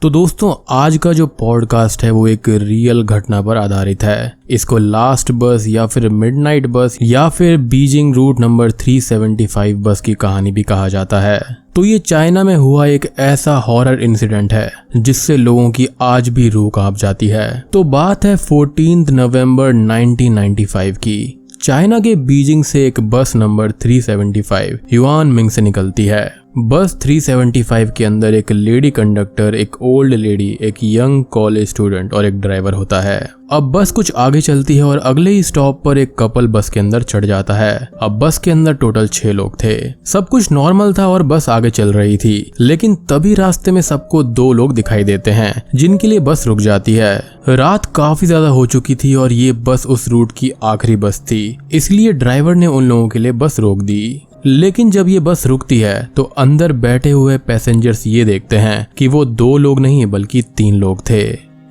तो दोस्तों आज का जो पॉडकास्ट है वो एक रियल घटना पर आधारित है। इसको लास्ट बस या फिर मिडनाइट बस या फिर बीजिंग रूट नंबर 375 बस की कहानी भी कहा जाता है। तो ये चाइना में हुआ एक ऐसा हॉरर इंसिडेंट है जिससे लोगों की आज भी रूह कांप जाती है। तो बात है 14 नवंबर 1995 की। चाइना के बीजिंग से एक बस नंबर 375 युआन मिंग से निकलती है। बस 375 के अंदर एक लेडी कंडक्टर, एक ओल्ड लेडी, एक यंग कॉलेज स्टूडेंट और एक ड्राइवर होता है। अब बस कुछ आगे चलती है और अगले ही स्टॉप पर एक कपल बस के अंदर चढ़ जाता है। अब बस के अंदर टोटल 6 लोग थे। सब कुछ नॉर्मल था और बस आगे चल रही थी, लेकिन तभी रास्ते में सबको 2 लोग दिखाई देते हैं जिनके लिए बस रुक जाती है। रात काफी ज्यादा हो चुकी थी और ये बस उस रूट की आखिरी बस थी, इसलिए ड्राइवर ने उन लोगों के लिए बस रोक दी। लेकिन जब ये बस रुकती है तो अंदर बैठे हुए पैसेंजर्स ये देखते हैं कि वो 2 लोग नहीं बल्कि 3 लोग थे।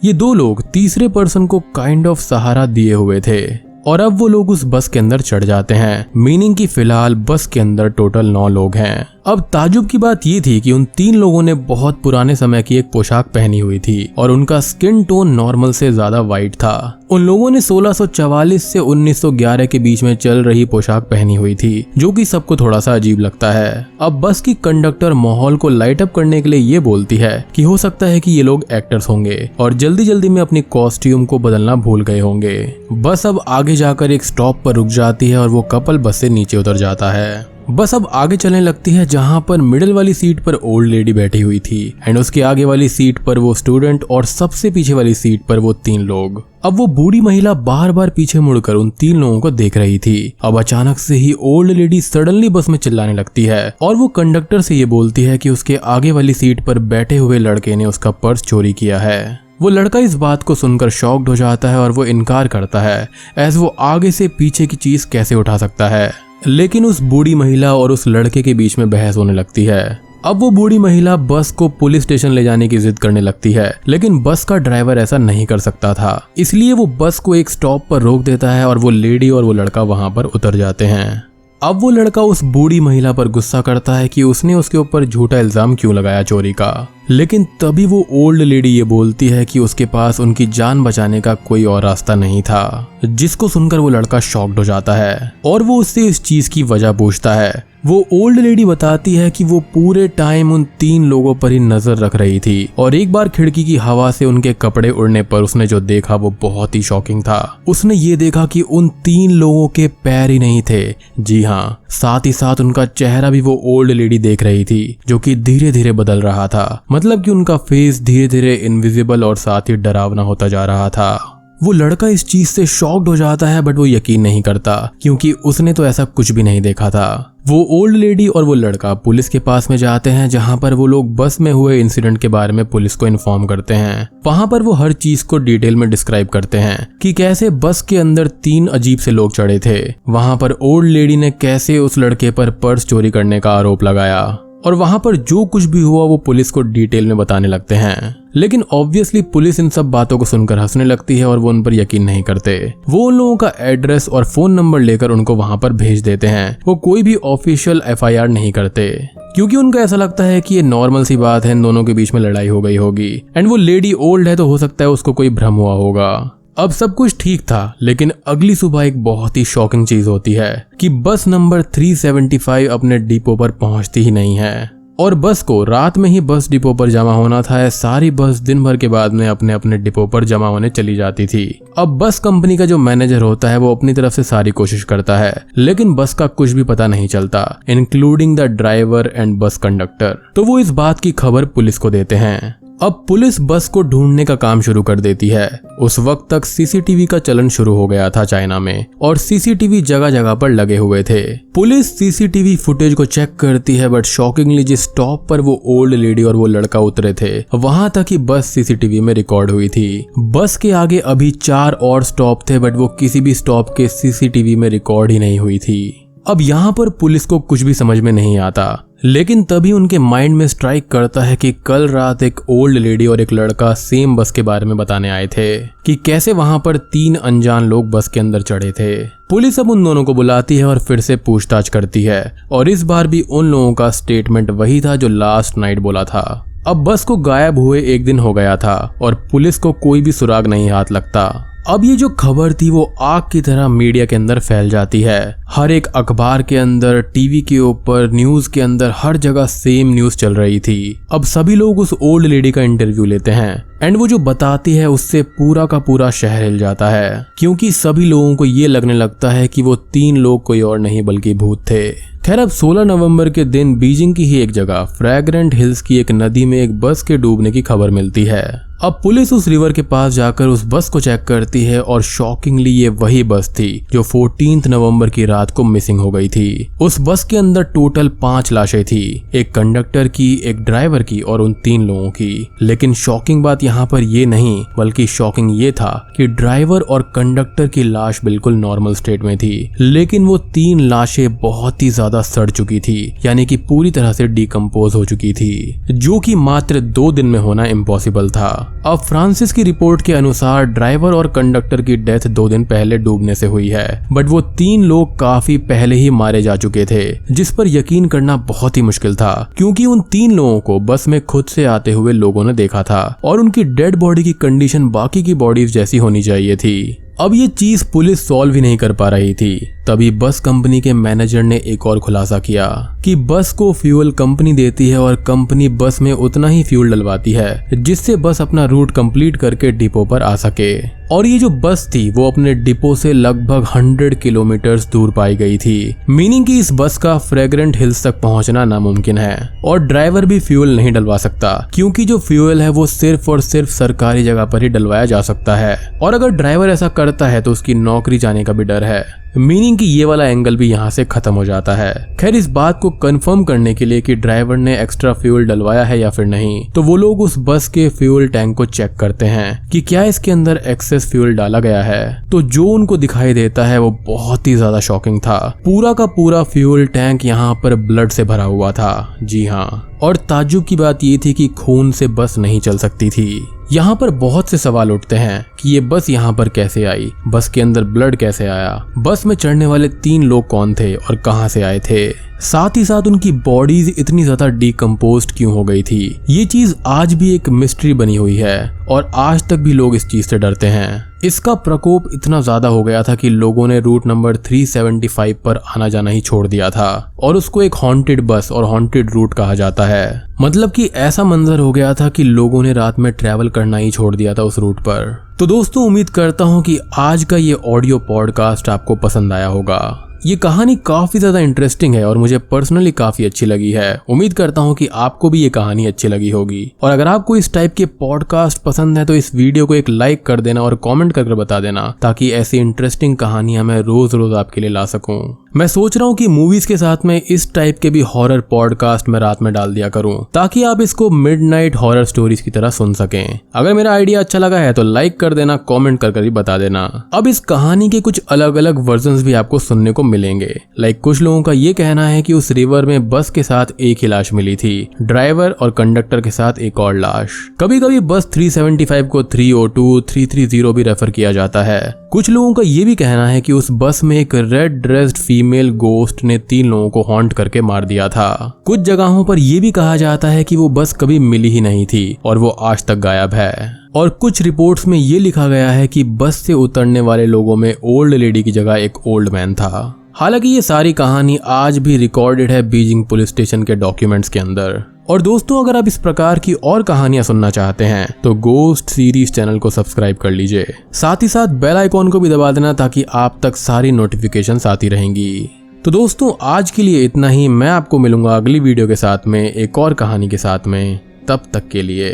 ये 2 लोग तीसरे पर्सन को काइंड ऑफ सहारा दिए हुए थे और अब वो लोग उस बस के अंदर चढ़ जाते हैं, मीनिंग कि फिलहाल बस के अंदर टोटल 9 लोग हैं। अब ताजुब की बात ये थी कि उन 3 लोगों ने बहुत पुराने समय की एक पोशाक पहनी हुई थी और उनका स्किन टोन नॉर्मल से ज्यादा वाइट था। उन लोगों ने 1644 से 1911 के बीच में चल रही पोशाक पहनी हुई थी, जो कि सबको थोड़ा सा अजीब लगता है। अब बस की कंडक्टर माहौल को लाइट अप करने के लिए ये बोलती है कि हो सकता है कि ये लोग एक्टर्स होंगे और जल्दी जल्दी में अपनी कॉस्ट्यूम को बदलना भूल गए होंगे। बस अब आगे जाकर एक स्टॉप पर रुक जाती है और वो कपल बस से नीचे उतर जाता है। बस अब आगे चलने लगती है जहां पर मिडिल वाली सीट पर ओल्ड लेडी बैठी हुई थी एंड उसके आगे वाली सीट पर वो स्टूडेंट और सबसे पीछे वाली सीट पर वो 3 लोग। अब वो बूढ़ी महिला बार बार पीछे मुड़कर उन 3 लोगों को देख रही थी। अब अचानक से ही ओल्ड लेडी सडनली बस में चिल्लाने लगती है और वो कंडक्टर से ये बोलती है कि उसके आगे वाली सीट पर बैठे हुए लड़के ने उसका पर्स चोरी किया है। वो लड़का इस बात को सुनकर शॉक्ड हो जाता है और वो इनकार करता है, एज वो आगे से पीछे की चीज कैसे उठा सकता है। लेकिन उस बूढ़ी महिला और उस लड़के के बीच में बहस होने लगती है। अब वो बूढ़ी महिला बस को पुलिस स्टेशन ले जाने की जिद करने लगती है, लेकिन बस का ड्राइवर ऐसा नहीं कर सकता था, इसलिए वो बस को एक स्टॉप पर रोक देता है और वो लेडी और वो लड़का वहां पर उतर जाते हैं। अब वो लड़का उस बूढ़ी महिला पर गुस्सा करता है कि उसने उसके ऊपर झूठा इल्जाम क्यों लगाया चोरी का। लेकिन तभी वो ओल्ड लेडी ये बोलती है कि उसके पास उनकी जान बचाने का कोई और रास्ता नहीं था, जिसको सुनकर वो लड़का शॉक्ड हो जाता है और वो उससे इस चीज की वजह पूछता है। वो ओल्ड लेडी बताती है कि वो पूरे टाइम उन 3 लोगों पर ही नजर रख रही थी और एक बार खिड़की की हवा से उनके कपड़े उड़ने पर उसने जो देखा वो बहुत ही शॉकिंग था। उसने ये देखा कि उन 3 लोगों के पैर ही नहीं थे, जी हाँ, साथ ही साथ उनका चेहरा भी वो ओल्ड लेडी देख रही थी, जो कि धीरे धीरे बदल रहा था। मतलब कि उनका फेस धीरे धीरे इनविजिबल और साथ ही डरावना होता जा रहा था। वो लड़का इस चीज से शॉक्ड हो जाता है, बट वो यकीन नहीं करता क्योंकि उसने तो ऐसा कुछ भी नहीं देखा था। वो ओल्ड लेडी और वो लड़का पुलिस के पास में जाते हैं, जहां पर वो लोग बस में हुए इंसिडेंट के बारे में पुलिस को इन्फॉर्म करते हैं। वहां पर वो हर चीज को डिटेल में डिस्क्राइब करते हैं कि कैसे बस के अंदर 3 अजीब से लोग चढ़े थे। वहां पर ओल्ड लेडी ने कैसे उस लड़के पर पर्स चोरी करने का आरोप लगाया और वहां पर जो कुछ भी हुआ वो पुलिस को डिटेल में बताने लगते हैं। लेकिन ऑब्वियसली पुलिस इन सब बातों को सुनकर हंसने लगती है और वो उन पर यकीन नहीं करते। वो उन लोगों का एड्रेस और फोन नंबर लेकर उनको वहां पर भेज देते हैं। वो कोई भी ऑफिशियल FIR नहीं करते क्योंकि उनको ऐसा लगता है कि ये नॉर्मल सी बात है, इन दोनों के बीच में लड़ाई हो गई होगी एंड वो लेडी ओल्ड है तो हो सकता है उसको कोई भ्रम हुआ होगा। अब सब कुछ ठीक था, लेकिन अगली सुबह एक बहुत ही शॉकिंग चीज होती है कि बस नंबर 375 अपने डिपो पर पहुंचती ही नहीं है और बस को रात में ही बस डिपो पर जमा होना था। सारी बस दिन भर के बाद में अपने अपने डिपो पर जमा होने चली जाती थी। अब बस कंपनी का जो मैनेजर होता है वो अपनी तरफ से सारी कोशिश करता है, लेकिन बस का कुछ भी पता नहीं चलता, including the driver and bus conductor. तो वो इस बात की खबर पुलिस को देते हैं। अब पुलिस बस को ढूंढने का काम शुरू कर देती है। उस वक्त तक CCTV का चलन शुरू हो गया था चाइना में और CCTV जगह जगह पर लगे हुए थे। पुलिस CCTV फुटेज को चेक करती है, बट शॉकिंगली जिस स्टॉप पर वो ओल्ड लेडी और वो लड़का उतरे थे वहां तक ही बस CCTV में रिकॉर्ड हुई थी। बस के आगे अभी 4 और स्टॉप थे, बट वो किसी भी स्टॉप के CCTV में रिकॉर्ड ही नहीं हुई थी। अब यहाँ पर पुलिस को कुछ भी समझ में नहीं आता, लेकिन तभी उनके माइंड में स्ट्राइक करता है कि कल रात एक ओल्ड लेडी और एक लड़का सेम बस के बारे में बताने आए थे कि कैसे वहां पर 3 अनजान लोग बस के अंदर चढ़े थे। पुलिस अब उन दोनों को बुलाती है और फिर से पूछताछ करती है और इस बार भी उन लोगों का स्टेटमेंट वही था जो लास्ट नाइट बोला था। अब बस को गायब हुए 1 दिन हो गया था और पुलिस को कोई भी सुराग नहीं हाथ लगता। अब ये जो खबर थी वो आग की तरह मीडिया के अंदर फैल जाती है। हर एक अखबार के अंदर, टीवी के ऊपर, न्यूज के अंदर, हर जगह सेम न्यूज चल रही थी। अब सभी लोग उस ओल्ड लेडी का इंटरव्यू लेते हैं एंड वो जो बताती है उससे पूरा का पूरा शहर हिल जाता है, क्योंकि सभी लोगों को ये लगने लगता है कि वो 3 लोग कोई और नहीं बल्कि भूत थे। खैर, अब 16 नवंबर के दिन बीजिंग की ही एक जगह फ्रैग्रेंट हिल्स की एक नदी में एक बस के डूबने की खबर मिलती है। अब पुलिस उस रिवर के पास जाकर उस बस को चेक करती है और शॉकिंगली ये वही बस थी जो 14 नवंबर की रात को मिसिंग हो गई थी। उस बस के अंदर टोटल 5 लाशें थी, एक कंडक्टर की, एक ड्राइवर की और उन 3 लोगों की। लेकिन शॉकिंग बात यहाँ पर ये नहीं, बल्कि शॉकिंग ये था कि ड्राइवर और कंडक्टर की लाश बिल्कुल नॉर्मल स्टेट में थी, लेकिन वो 3 लाशें बहुत ही ज्यादा सड़ चुकी थी, यानी कि पूरी तरह से डिकम्पोज हो चुकी थी, जो कि मात्र 2 दिन में होना इम्पॉसिबल था। अब फ्रांसिस की रिपोर्ट के अनुसार ड्राइवर और कंडक्टर की डेथ 2 दिन पहले डूबने से हुई है, बट वो 3 लोग काफी पहले ही मारे जा चुके थे, जिस पर यकीन करना बहुत ही मुश्किल था, क्योंकि उन 3 लोगों को बस में खुद से आते हुए लोगों ने देखा था और उनकी डेड बॉडी की कंडीशन बाकी की बॉडीज जैसी होनी चाहिए थी। अब ये चीज पुलिस सॉल्व ही नहीं कर पा रही थी। तभी बस कंपनी के मैनेजर ने एक और खुलासा किया कि बस को फ्यूल कंपनी देती है और कंपनी बस में उतना ही फ्यूल डलवाती है जिससे बस अपना रूट कंप्लीट करके डिपो पर आ सके। और ये जो बस थी वो अपने डिपो से लगभग 100 किलोमीटर दूर पाई गई थी, मीनिंग कि इस बस का फ्रैग्रेंट हिल्स तक पहुंचना नामुमकिन है और ड्राइवर भी फ्यूल नहीं डलवा सकता, क्योंकि जो फ्यूल है वो सिर्फ और सिर्फ सरकारी जगह पर ही डलवाया जा सकता है और अगर ड्राइवर ऐसा करता है तो उसकी नौकरी जाने का भी डर है, मीनिंग कि ये वाला एंगल भी यहाँ से खत्म हो जाता है। खैर, इस बात को कंफर्म करने के लिए कि ड्राइवर ने एक्स्ट्रा फ्यूल डलवाया है या फिर नहीं, तो वो लोग उस बस के फ्यूल टैंक को चेक करते हैं कि क्या इसके अंदर एक्सेस फ्यूल डाला गया है। तो जो उनको दिखाई देता है वो बहुत ही ज्यादा शॉकिंग था। पूरा का पूरा फ्यूल टैंक यहाँ पर ब्लड से भरा हुआ था। जी हाँ, और ताज्जुब की बात ये थी कि खून से बस नहीं चल सकती थी। यहाँ पर बहुत से सवाल उठते हैं कि ये बस यहाँ पर कैसे आई, बस के अंदर ब्लड कैसे आया, बस में चढ़ने वाले 3 लोग कौन थे और कहाँ से आए थे, साथ ही साथ उनकी बॉडीज इतनी ज्यादा डिकम्पोज्ड क्यों हो गई थी। ये चीज आज भी एक मिस्ट्री बनी हुई है और आज तक भी लोग इस चीज से डरते हैं। इसका प्रकोप इतना ज्यादा हो गया था कि लोगों ने रूट नंबर 375 पर आना जाना ही छोड़ दिया था और उसको एक हॉन्टेड बस और हॉन्टेड रूट कहा जाता है। मतलब कि ऐसा मंजर हो गया था कि लोगों ने रात में ट्रैवल करना ही छोड़ दिया था उस रूट पर। तो दोस्तों, उम्मीद करता हूँ कि आज का ये ऑडियो पॉडकास्ट आपको पसंद आया होगा। ये कहानी काफी ज्यादा इंटरेस्टिंग है और मुझे पर्सनली काफी अच्छी लगी है। उम्मीद करता हूँ कि आपको भी ये कहानी अच्छी लगी होगी। और अगर आपको इस टाइप के पॉडकास्ट पसंद है तो इस वीडियो को एक लाइक कर देना और कमेंट करके बता देना, ताकि ऐसी इंटरेस्टिंग कहानियां मैं रोज रोज आपके लिए ला सकूं। मैं सोच रहा हूँ कि मूवीज के साथ में इस टाइप के भी हॉरर पॉडकास्ट मैं रात में डाल दिया करूँ, ताकि आप इसको मिडनाइट हॉरर स्टोरीज की तरह सुन सकें। अगर मेरा आइडिया अच्छा लगा है तो लाइक कर देना, कमेंट कर भी बता देना। अब इस कहानी के कुछ अलग अलग वर्जन्स भी आपको सुनने को मिलेंगे। लाइक कुछ लोगों का ये कहना है कि उस रिवर में बस के साथ एक ही लाश मिली थी, ड्राइवर और कंडक्टर के साथ एक और लाश। कभी कभी बस 375 को 302, 330 भी रेफर किया जाता है। कुछ लोगों का ये भी कहना है कि उस बस में एक रेड ड्रेस्ड फीमेल गोस्ट ने 3 लोगों को हॉन्ट करके मार दिया था। कुछ जगहों पर यह भी कहा जाता है कि वो बस कभी मिली ही नहीं थी और वो आज तक गायब है। और कुछ रिपोर्ट्स में ये लिखा गया है कि बस से उतरने वाले लोगों में ओल्ड लेडी की जगह एक ओल्ड मैन था। हालांकि ये सारी कहानी आज भी रिकॉर्डेड है बीजिंग पुलिस स्टेशन के डॉक्यूमेंट्स के अंदर। और दोस्तों, अगर आप इस प्रकार की और कहानियां सुनना चाहते हैं तो गोस्ट सीरीज चैनल को सब्सक्राइब कर लीजिए। साथ ही साथ बेल आइकॉन को भी दबा देना, ताकि आप तक सारी नोटिफिकेशंस आती रहेंगी। तो दोस्तों, आज के लिए इतना ही। मैं आपको मिलूंगा अगली वीडियो के साथ में एक और कहानी के साथ में। तब तक के लिए